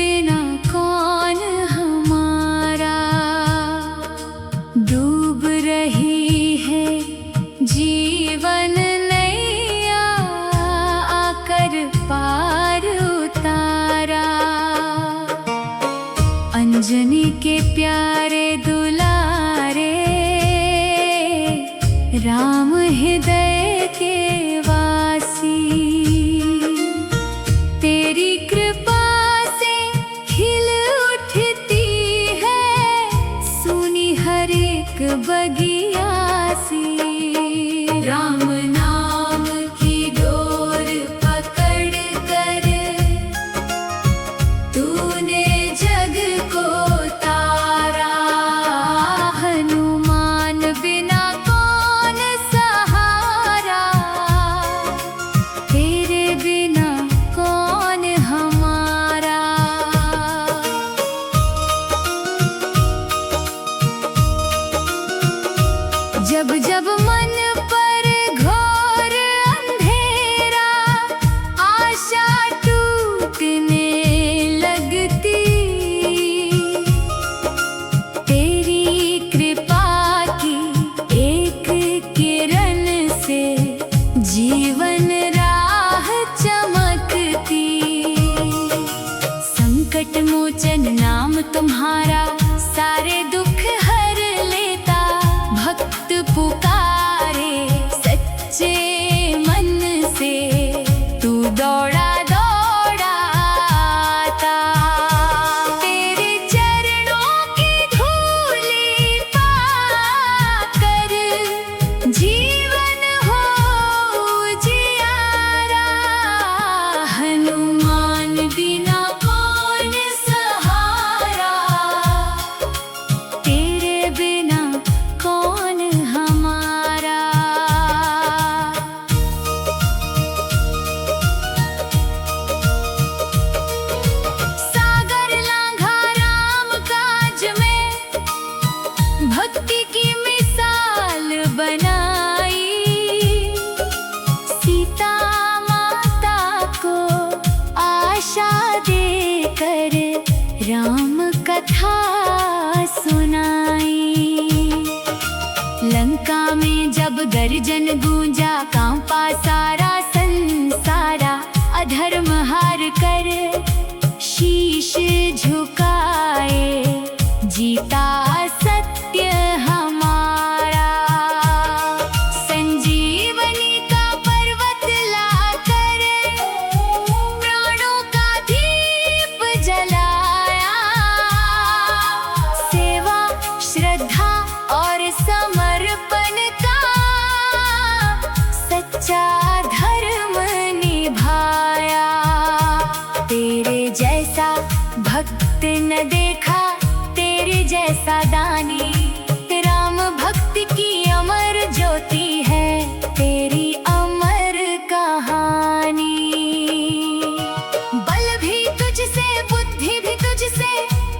बिना कौन हमारा। डूब रही है जीवन नैया, आकर पार उतारा। अंजनी के प्यारे दुलारे, राम हृदय के वासी। तेरी कृपा से खिल उठती है सुनी हर एक बगिया सी। राम नाम की डोर पकड़ कर तूने जग को तारा। हनुमान बिना कौन सहारा, तेरे बिना कौन हमारा। जब जब मन पर घोर अंधेरा, आशा टूटने लगती। तेरी कृपा की एक किरण से जीवन राह चमकती। संकट मोचन नाम तुम्हारा, सारे दुख हर लेता। भक्त पुकारे सच्चे मन से, तू दौड़ा दौड़ा आता। तेरे चरणों की धूली पाकर जीवन हो जियारा। हनुमान बिना कौन सहारा, तेरे बिना कौन हमारा। सागर लांघा राम काज में, भक्ति की मिसाल बनाई। सीता माता को आशा देकर राम कथा सुनाई। लंका में जब गर्जन गूंजा, कांपा सारा संसारा। अधर्म हार कर शीश झुकाए, जीता सत्य हमारा। संजीवनी का पर्वत लाकर प्राणों का दीप जलाया। सेवा श्रद्धा और समर्पण का सच्चा धर्म निभाया। तेरे जैसा भक्त न देखा, तेरे जैसा दानी। राम भक्त की अमर ज्योति है, तेरी अमर कहानी। बल भी तुझसे, बुद्धि भी तुझसे,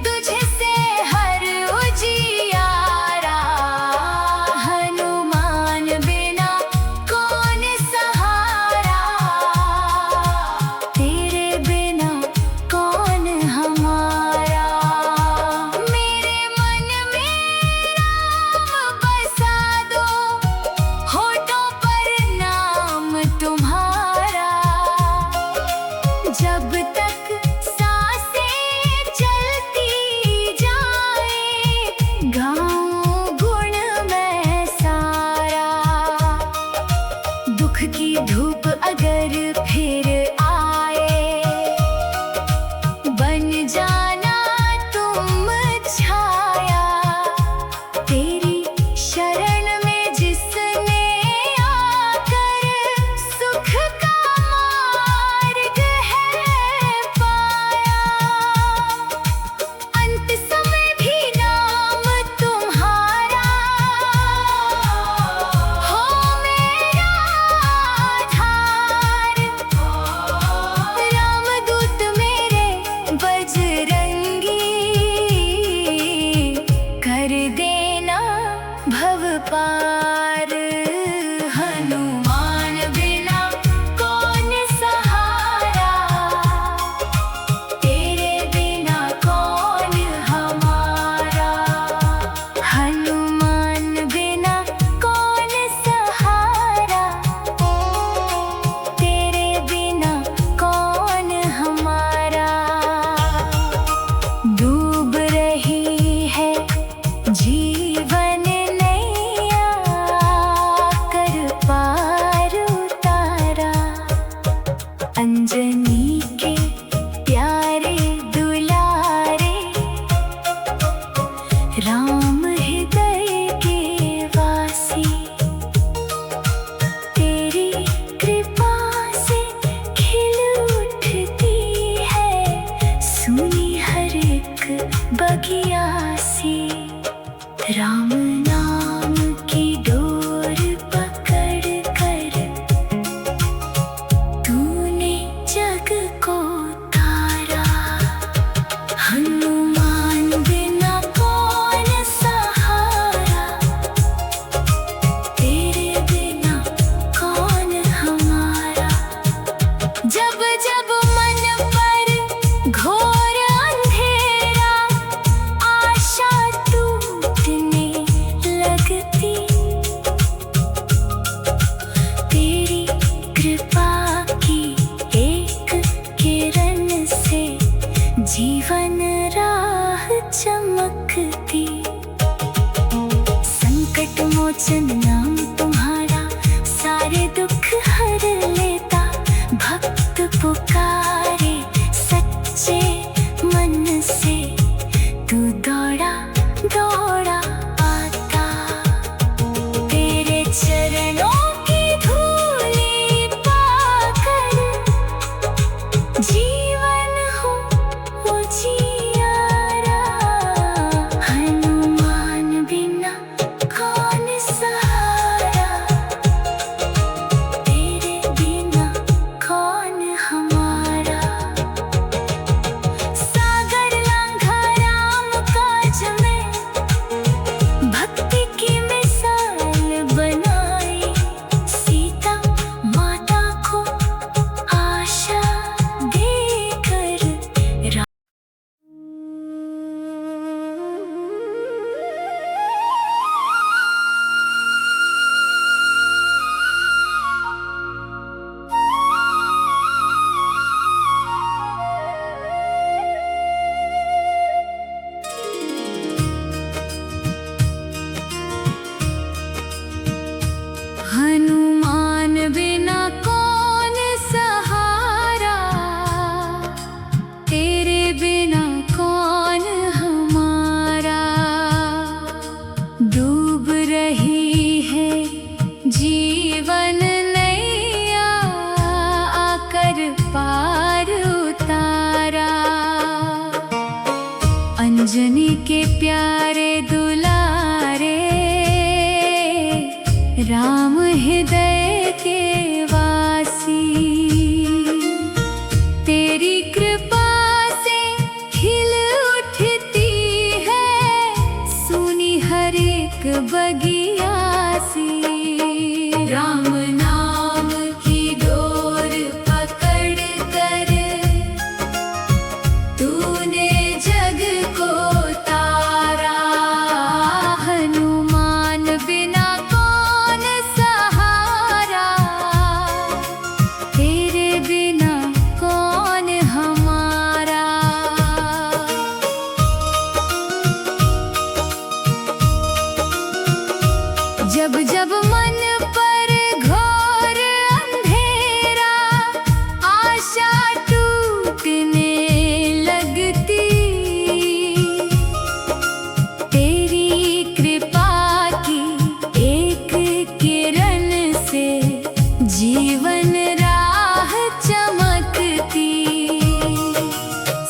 तुझसे हर उजियारा। हनुमान बिना कौन सहारा, तेरे बिना कौन हमारा। मेरे मन में राम बसा दो, हो सुनी हर एक बगिया से राम नाम की डोर पकड़ कर तूने जग को तारा। हनुमान बिना कौन सहारा, तेरे बिना कौन हमारा। जब जब मन पर घोर अंधेरा, आशा टूटने लगती, तेरी कृपा की एक किरण से जीवन राह चमकती। संकट मोचन नाम तुम्हारा, सारे दुख हर लेता। भक्त पुकारे सच्चे मन से, तू दौड़ा दौड़ा आता। तेरे चरणों की धूली पाकर जीवन हो उजियारा। हनुमान बिना कौन सहारा, तेरे बिना कौन हमारा। सागर लांघा राम काज में, भक्ति की मिसाल बनाई। सीता माता को आशा देकर हनुमान बिना कौन सहारा, तेरे बिना कौन हमारा। डूब रही है जीवन नैया, आकर पार उतारा। अंजनी के प्यारे दुलारे, राम हृदय के वासी। तेरी कृपा से खिल उठती है, सुनी हर एक बगिया सी। राम नाम की डोर पकड़ कर तूने जग को तारा। हनुमान बिना कौन सहारा, तेरे बिना कौन हमारा। जब जब मन पर घोर अंधेरा, आशा टूटने लगती, तेरी कृपा की एक किरण से जीवन राह चमकती।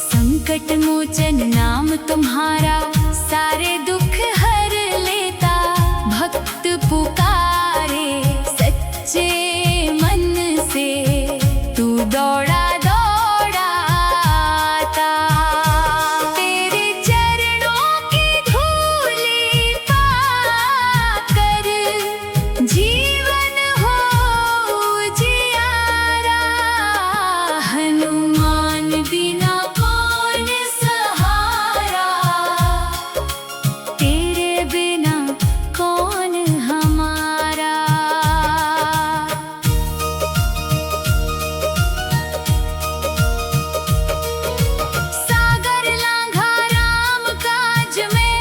संकट मोचन नाम तुम्हारा, सारे दुख हर लेता। भक्त पुकारे सच्चे मन से, तू दौड़ा दौड़ा आता। तेरे चरणों की धूली पाकर जीवन हो उजियारा। हनुमान बिना कौन सहारा, तेरे बिना कौन हमारा। सागर लांघा राम काज में,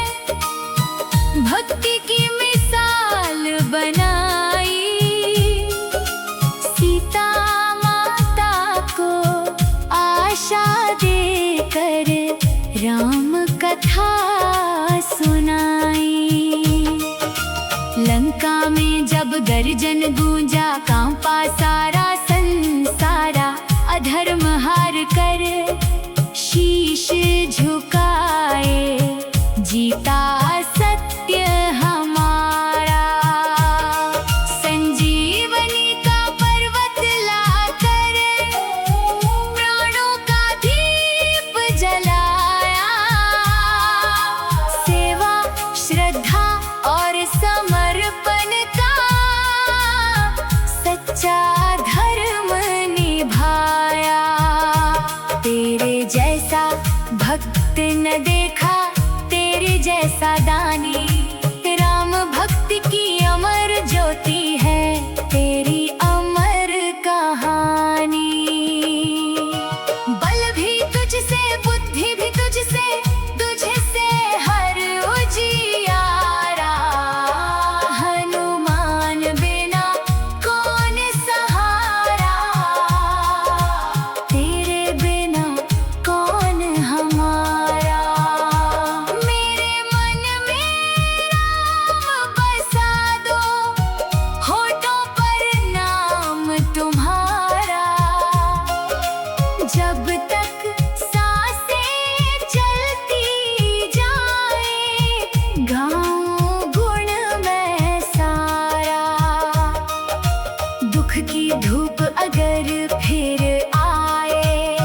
भक्ति की मिसाल बनाई। सीता माता को आशा देकर राम कथा सुनाई। लंका में जब गर्जन गूंजा, कांपा सारा संसारा। अधर्म हार कर शीश वक्त न देखा तेरे जैसा दानी। राम भक्ति की अमर ज्योति है तेरी अमर कहानी। बल भी तुझसे, बुद्धि भी तुझसे, तुझसे हर उजियारा। हनुमान बिना कौन सहारा, तेरे बिना कौन हमारा। मेरे मन में राम बसा दो, होठों पर नाम तुम्हारा। जब तक सांसें चलती जाए, गाऊं गुण मैं सारा। दुख की धूप अगर फिर आए,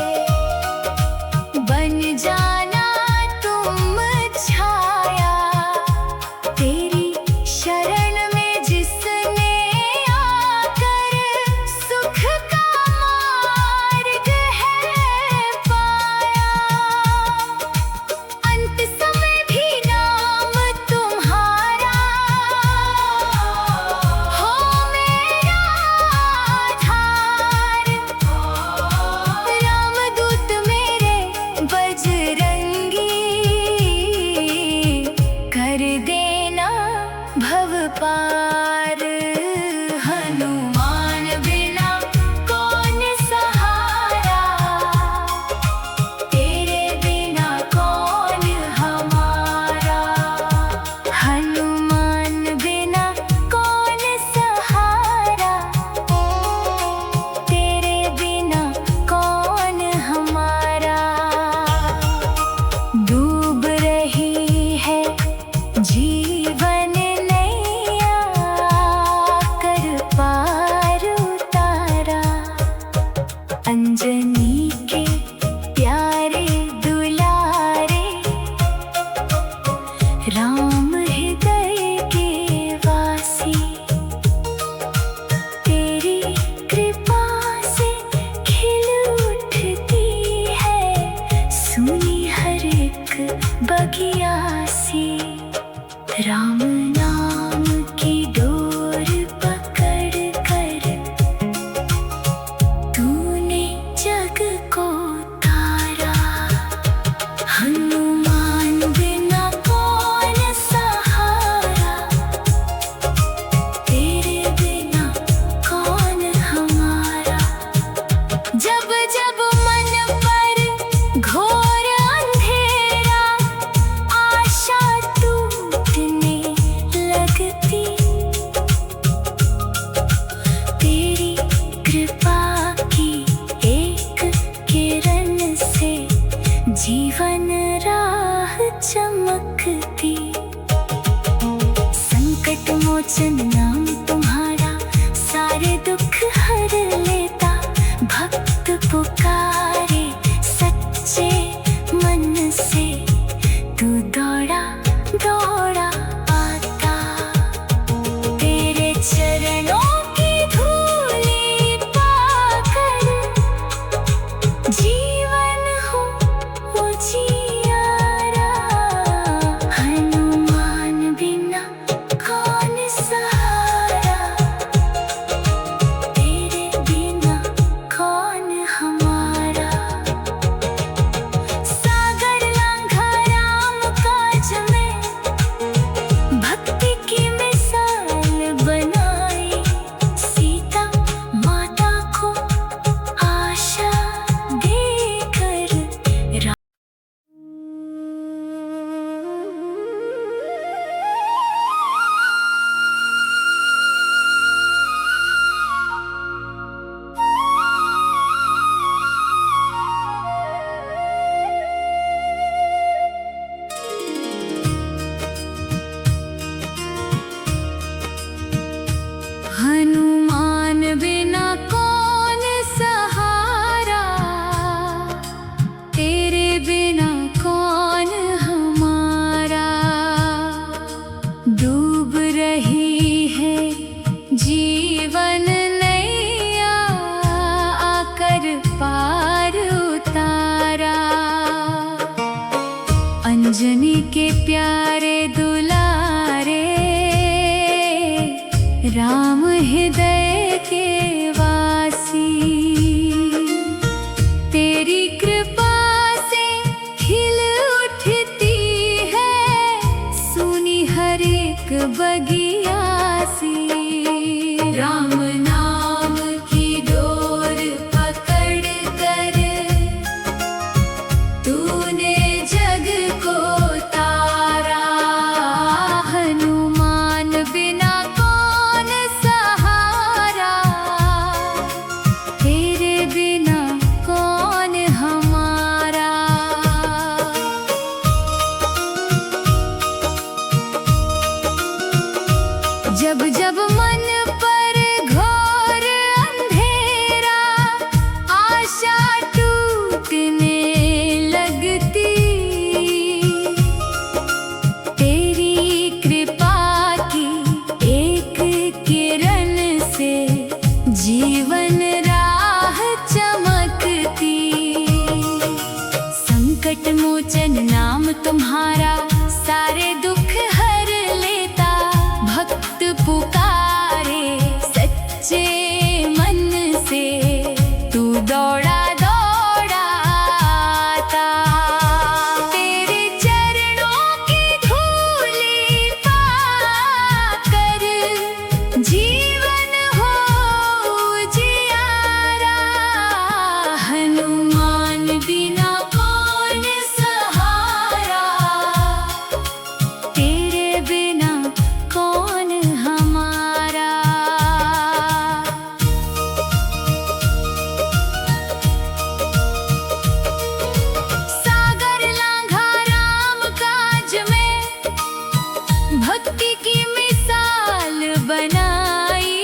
बन जाना तुम छाया। तेरी शरण में जिसने आकर सुख का मार्ग है पाया। अंत समय भी नाम तुम्हारा हो मेरा आधार। रामदूत मेरे बजरंगी, कर देना भव पार। हनुमान बिना कौन सहारा, तेरे बिना कौन हमारा। हनुमान बिना कौन सहारा, तेरे बिना कौन हमारा। डूब रही है जीवन नैया, कर पार उतारा। अंजनी के प्यारे दुलारे, राम हृदय के वासी। तेरी कृपा से खिल उठती है सुनी हर एक बगिया सी। राम नाम की डोर पकड़ कर तूने जग को तारा। हनुमान बिना कौन सहारा, तेरे बिना कौन हमारा। जब जब मन पर घोर अंधेरा, आशा टूटने लगती। तेरी कृपा की एक किरण से जीवन राह चमकती। संकट मोचन नाम तुम्हारा, सारे दुख हर लेता। भक्त पुकारे सच्चे मन से, तू दौड़ा दौड़ा आता। तेरे चरणों की धूली पाकर जीवन हो उजियारा। हनुमान बिना कौन सहारा, अंजनी के प्यारे दुलारे, राम हृदय के वासी। तेरी कृपा से खिल उठती है सुनी हर एक बगिया सी। राम नाम की डोर पकड़ कर तूने जग को तारा, हनुमान बिना कौन सहारा, तेरे बिना कौन हमारा। जब जब मन पर घोर अंधेरा, आशा टूटने लगती, तेरी कृपा की एक किरण से जीवन राह चमकती। संकट मोचन नाम तुम्हारा सारे दुख हर लेता, भक्त पुकारे सच्चे मन से तू दौड़ा दौड़ा आता। तेरे चरणों की धूली पाकर जीवन हो उजियारा, हनुमान बिना कौन सहारा, तेरे बिना कौन हमारा। सागर लांघा राम काज में, भक्ति की मिसाल बनाई,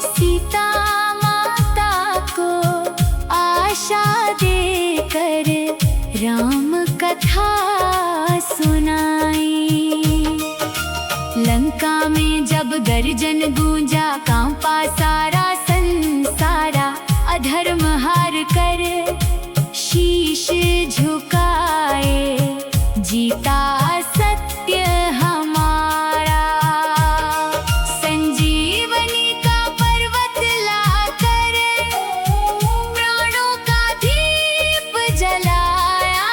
सीता माता को आशा देकर राम कथा सुनाई। लंका में जब गर्जन गूंजा, कांपा सारा संसारा, अधर्म हार कर शीश झुकाए, जीता सत्य हमारा। संजीवनी का पर्वत लाकर प्राणों का दीप जलाया,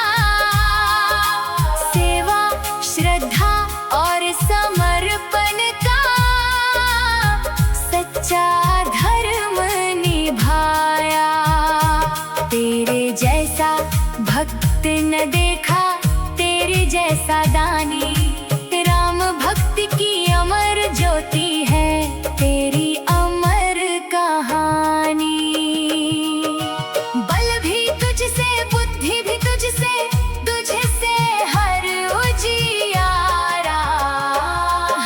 सेवा श्रद्धा और समर्पण का सच्चा धर्म निभाया। तेरे जैसा भक्त न देखा, तेरे जैसा दानी, राम भक्ति की अमर ज्योति है तेरी अमर कहानी। बल भी तुझसे, बुद्धि भी तुझसे, तुझसे हर उजियारा,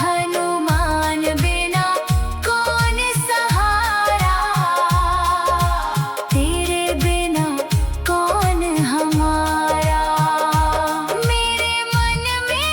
हनुमान बिना कौन सहारा, तेरे बिना कौन हमारा। मेरे मन में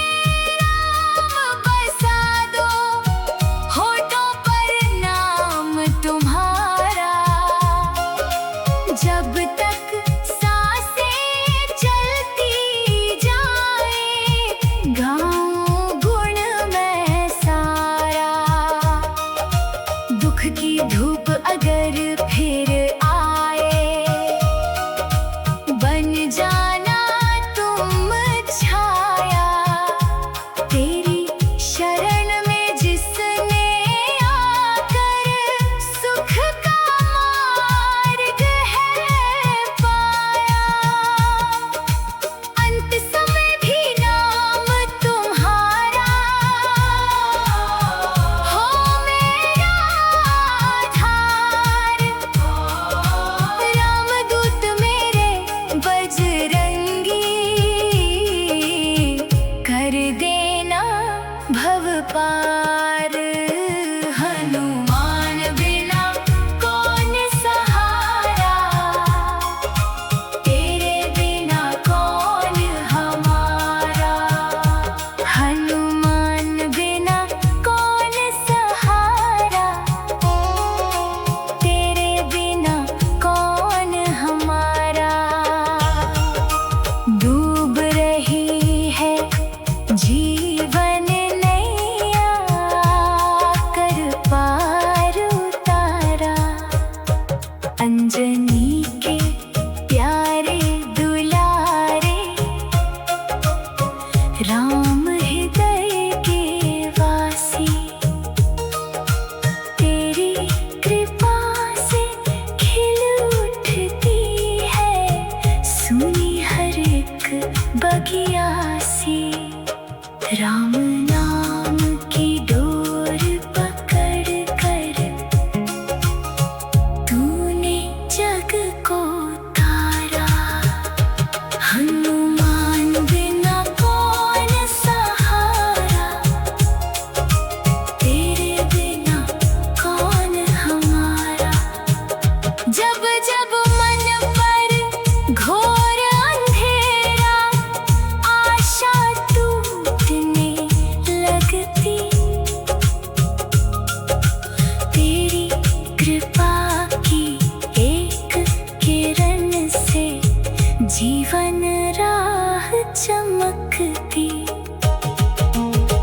राम हृदय के वासी, तेरी कृपा से खिल उठती है सुनी हर एक बगिया सी। राम नाम की डोर पकड़ कर तूने जग को तारा, हनुमान बिना कौन सहारा, तेरे बिना कौन हमारा। जब जब मन पर घोर अंधेरा, आशा टूटने लगती, तेरी कृपा की एक किरण से जीवन राह चमकती।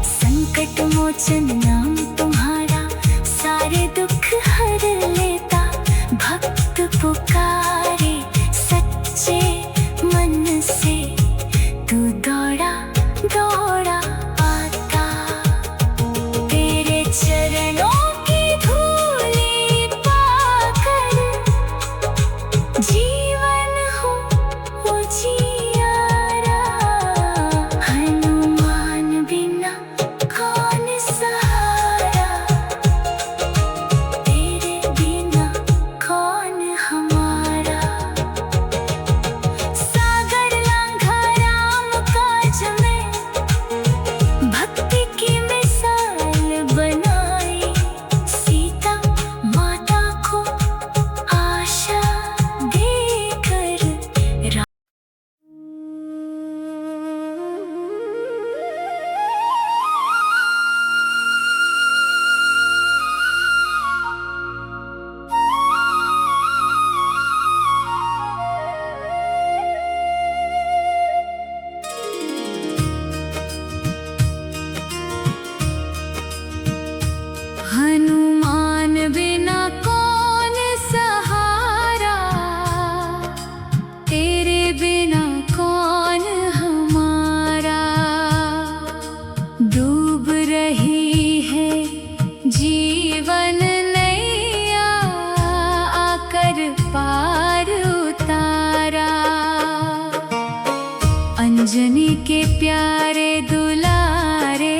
संकट मोचन नाम तुम्हारा, सारे दुख हर लेता। भक्त पुकारे सच्चे मन से, तू दौड़ा दौड़ा आता। तेरे चरणों की धूली पाकर जीवन हो उजियारा। हनुमान बिना कौन सहारा, तेरे बिना कौन हमारा। सागर लांघा राम काज में, भक्ति की मिसाल बनाई। सीता माता को आशा देकर हनुमान बिना कौन सहारा, तेरे बिना कौन हमारा। डूब रही है जीवन नैया, आकर पार उतारा। अंजनी के प्यारे दुलारे,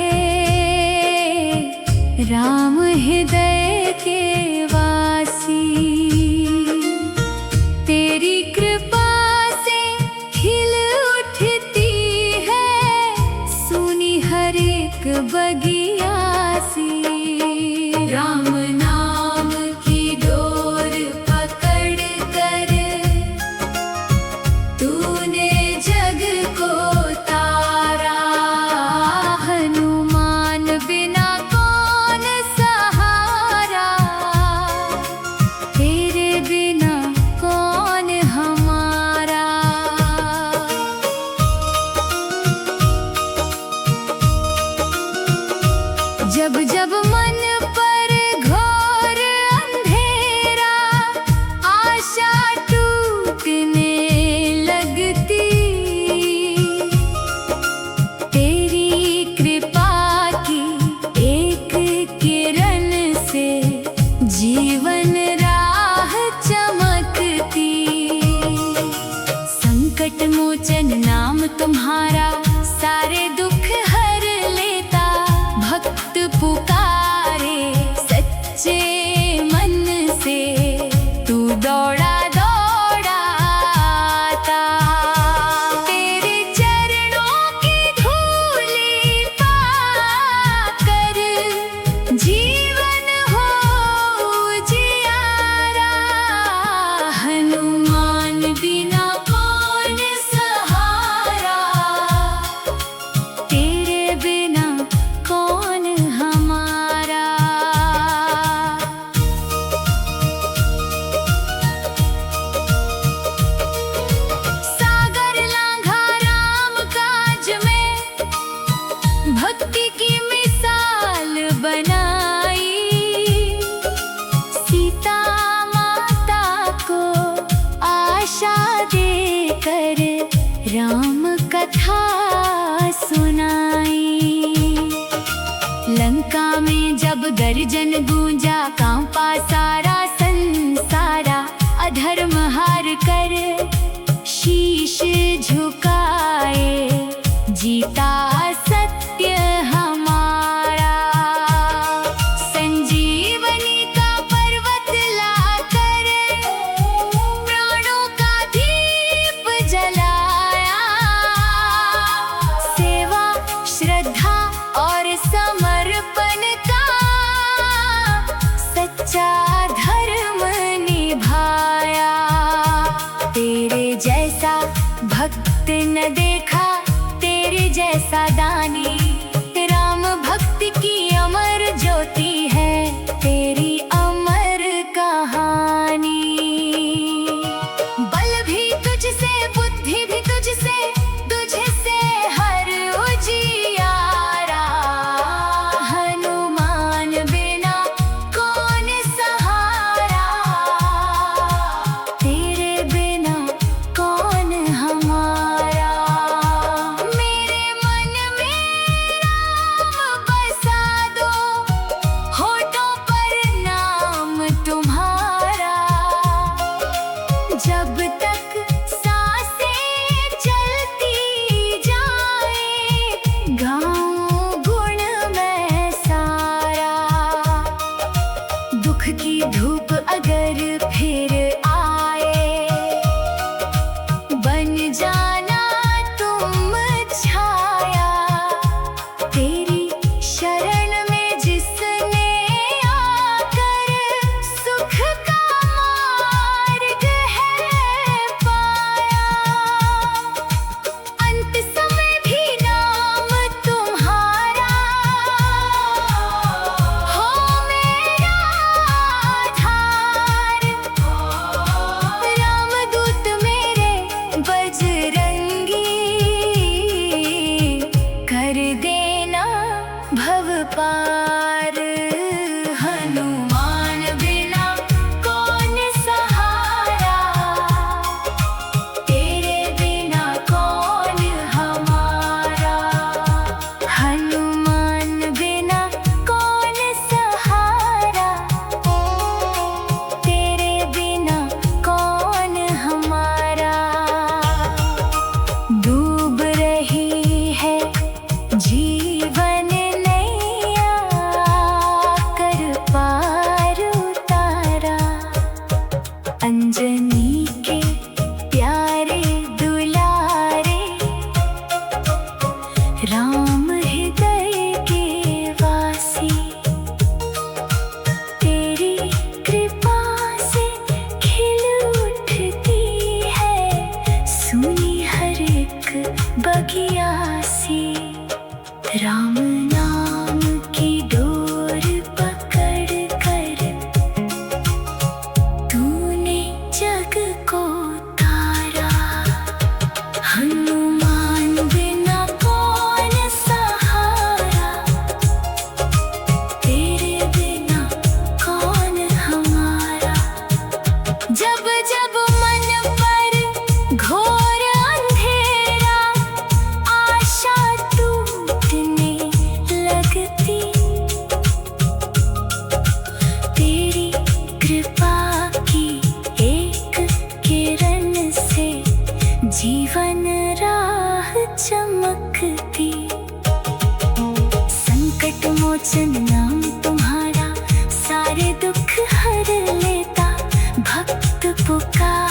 राम हृदय के वासी, तेरी कृपा से खिल उठती है सुनी हर एक बगिया सी। राम नाम की डोर पकड़ कर तूने जग को तारा। हनुमान बिना कौन सहारा, गर्जन गूंजा कांपा सारा संसारा, अधर्म हार कर शीश झुकाए, जीता सत्य हमारा। संजीवनी का पर्वत लाकर प्राणों का दीप जलाया, सेवा श्रद्धा और समर्पण का सच्चा धर्म निभाया। तेरे जैसा भक्त न देखा, तेरे जैसा दानी, राम भक्ति की अमर ज्योति है तेरी अमर कहानी। बल भी तुझसे, बुद्धि भी तुझसे, तुझसे हर उजियारा। हनुमान बिना कौन सहारा, तेरे बिना कौन हमारा। मेरे मन में राम बसा दो, होठों पर नाम तुम्हारा। जब तक सांसें चलती जाए, गाऊं गुण मैं सारा। दुख की धूप अगर फिर आए, बन जाना तुम छाया। तेरी शरण में जिसने आकर सुख का मार्ग है पाया, अंत समय भी नाम तुम्हारा हो मेरा आधार। रामदूत मेरे बजरंगी, कर देना भव पार। हनुमान बिना कौन सहारा, तेरे बिना कौन हमारा। हनुमान बिना कौन सहारा, तेरे बिना कौन हमारा। डूब रही है जीवन नैया, कर पार उतारा। अंजनी के प्यारे दुलारे, राम हृदय के वासी। तेरी कृपा से खिल उठती है सुनी हर एक बगिया सी। राम नाम की डोर पकड़ कर तूने जग को तारा। हनुमान बिना कौन सहारा, तेरे बिना कौन हमारा। जब जब मन पर घोर अंधेरा, आशा टूटने लगती, तेरी कृपा की एक किरण से जीवन राह चमकती। संकट मोचन नाम तुम्हारा, सारे दुख हर लेता, भक्त पुकार